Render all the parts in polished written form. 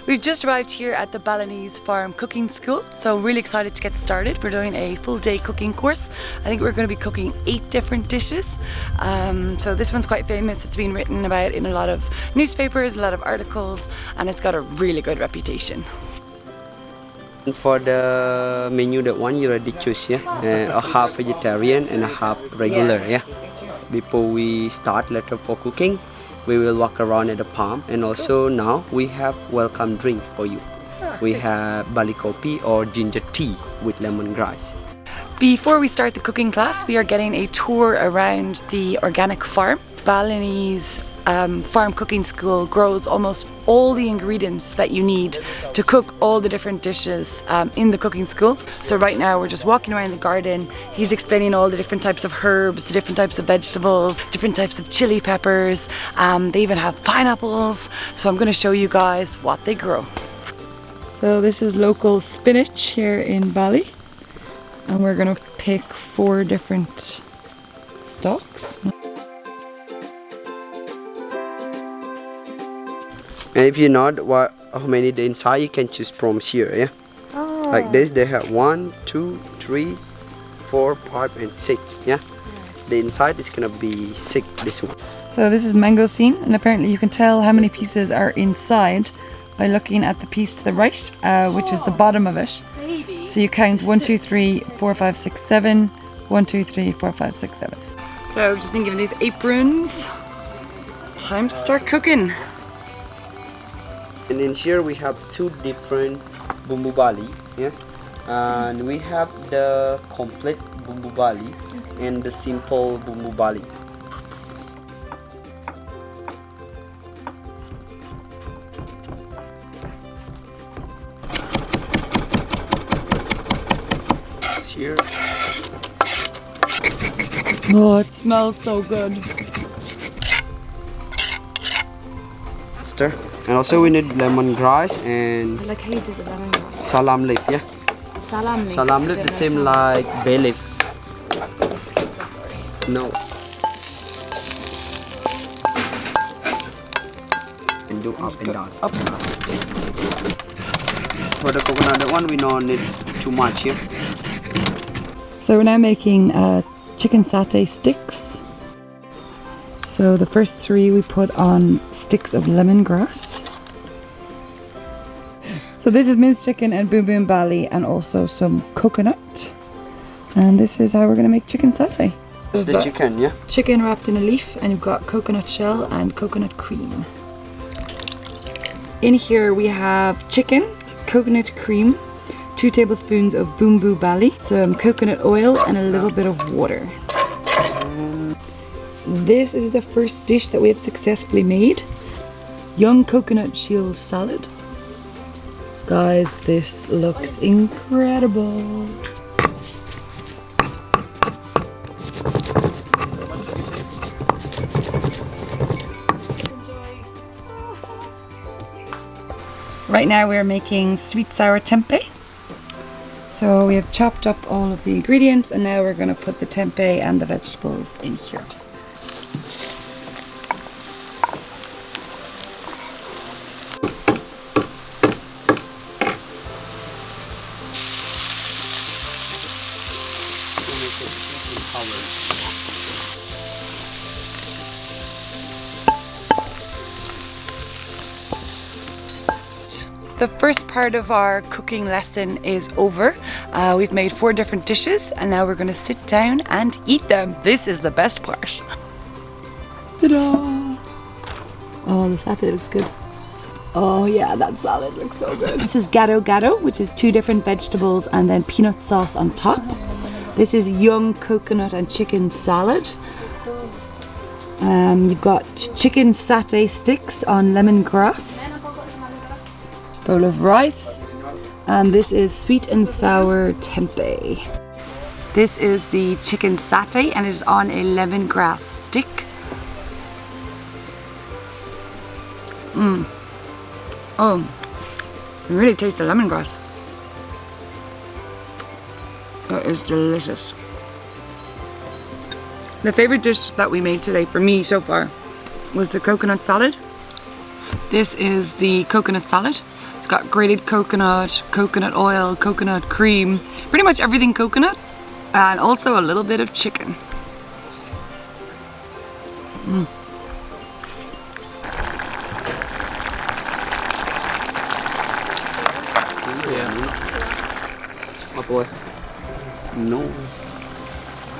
We've just arrived here at the Balinese Farm Cooking School, so really excited to get started. We're doing a full day cooking course. I think we're going to be cooking 8 different dishes. So this one's quite famous. It's been written about in a lot of newspapers, a lot of articles, and it's got a really good reputation. For the menu, that one you already choose, yeah, a half vegetarian and a half regular, yeah. Before we start later for cooking, we will walk around at the farm, and also now we have welcome drink for you. We have Bali coffee or ginger tea with lemongrass. Before we start the cooking class, we are getting a tour around the organic farm. Balinese Farm Cooking School grows almost all the ingredients that you need to cook all the different dishes in the cooking school. So right now we're just walking around the garden. He's explaining all the different types of herbs, the different types of vegetables, different types of chili peppers. They even have pineapples. So I'm going to show you guys what they grow. So this is local spinach here in Bali. And we're going to pick 4 different stalks. And if you know how many they inside, you can choose from here, yeah. Oh. Like this, they have 1, 2, 3, 4, 5, and 6, yeah. The inside is gonna be 6. This one. So this is mangosteen, and apparently you can tell how many pieces are inside by looking at the piece to the right, which is the bottom of it. Baby. So you count 1, 2, 3, 4, 5, 6, 7. 1, 2, 3, 4, 5, 6, 7. So I've just been given these aprons. Time to start cooking. And in here we have 2 different bumbu Bali, yeah. And we have the complete bumbu Bali and the simple bumbu Bali. Here. Oh, it smells so good. Stir. And also we need lemongrass and I like how you do the lemongrass. salam leaf, yeah. Salam leaf. Salam leaf, the same like bay leaf. No. And do up and down. Up. For the coconut one, we don't need too much here. So we're now making chicken satay sticks. So the first 3 we put on sticks of lemongrass. So this is minced chicken and boom boom Bali, and also some coconut. And this is how we're going to make chicken satay. It's the chicken, yeah? Chicken wrapped in a leaf, and you've got coconut shell and coconut cream. In here we have chicken, coconut cream, 2 tablespoons of bumbu Bali, some coconut oil, and a little bit of water. This is the first dish that we have successfully made. Young coconut shield salad. Guys, this looks incredible. Right now we're making sweet sour tempe. So we have chopped up all of the ingredients, and now we're going to put the tempeh and the vegetables in here. The first part of our cooking lesson is over. We've made 4 different dishes, and now we're going to sit down and eat them. This is the best part. Ta-da! Oh, the satay looks good. Oh yeah, that salad looks so good. This is gado, which is 2 different vegetables and then peanut sauce on top. This is young coconut and chicken salad. You've got chicken satay sticks on lemongrass. Bowl of rice, and this is sweet and sour tempeh. This is the chicken satay, and it is on a lemongrass stick. Oh, you really taste the lemongrass. It is delicious. The favorite dish that we made today for me so far was the coconut salad. This is the coconut salad. It's got grated coconut, coconut oil, coconut cream, pretty much everything coconut, and also a little bit of chicken. Oh boy. No.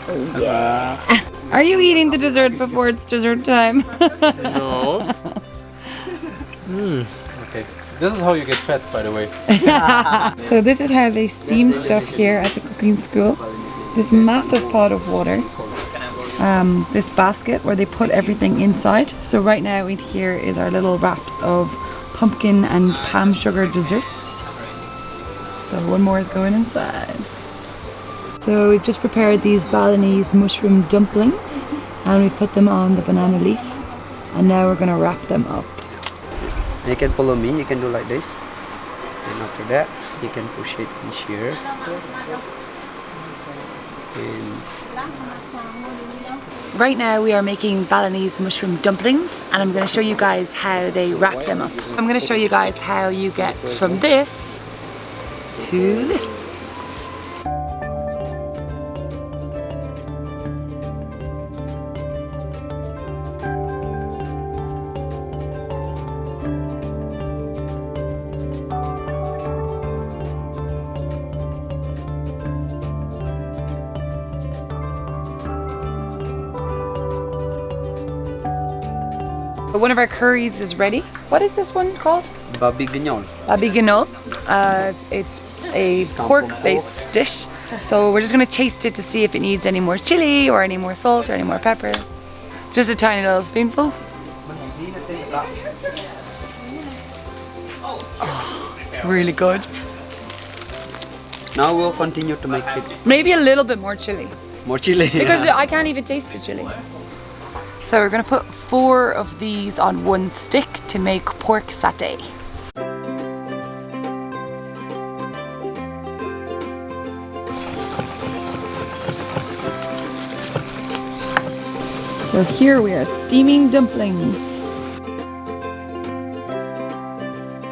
Oh yeah. Are you eating the dessert before it's dessert time? No. Okay, this is how you get fat, by the way. So this is how they steam stuff here at the cooking school. This massive pot of water. This basket where they put everything inside. So right now in here is our little wraps of pumpkin and palm sugar desserts. So one more is going inside. So we've just prepared these Balinese mushroom dumplings and we put them on the banana leaf, and now we're going to wrap them up. You can follow me, you can do like this, and after that you can push it in here. And Right now we are making Balinese mushroom dumplings, and I'm going to show you guys how they wrap them up. I'm going to show you guys how you get from this to this. One of our curries is ready. What is this one called? babi ganyol. Babi ganyol. It's a pork-based dish. So we're just going to taste it to see if it needs any more chili or any more salt or any more pepper. Just a tiny little spoonful. Oh, it's really good. Now we'll continue to make it Maybe a little bit more chili. more chili. Because I can't even taste the chili. So we're going to put 4 of these on one stick to make pork satay. So here we are steaming dumplings.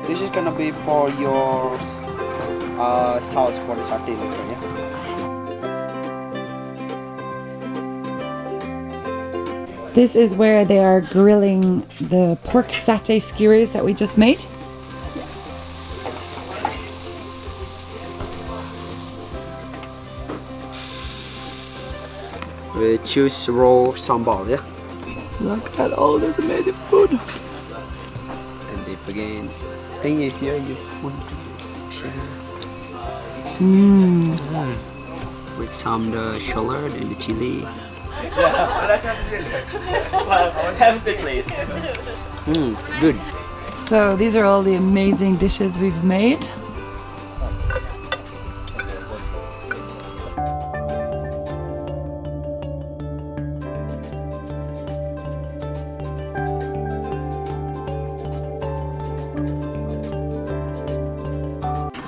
This is gonna be for your sauce for the satay later, yeah? This is where they are grilling the pork satay skewers that we just made. We choose raw sambal, yeah? Look at all this amazing food. And dip again. Thing is here, you just want to share with some the shallot and the chili. Good. So these are all the amazing dishes we've made.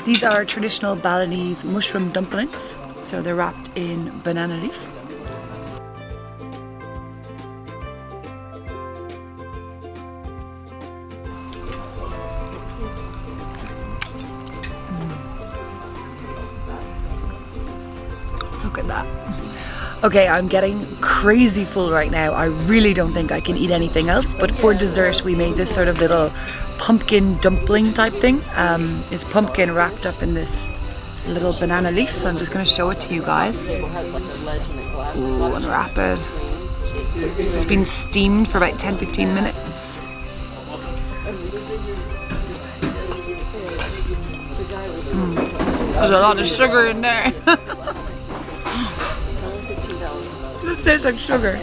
These are traditional Balinese mushroom dumplings. So they're wrapped in banana leaf. Look at that. Okay, I'm getting crazy full right now. I really don't think I can eat anything else, but for dessert we made this sort of little pumpkin dumpling type thing. It's pumpkin wrapped up in this little banana leaf, so I'm just going to show it to you guys. Ooh, unwrap it. It's just been steamed for about 10-15 minutes. There's a lot of sugar in there. This tastes like sugar.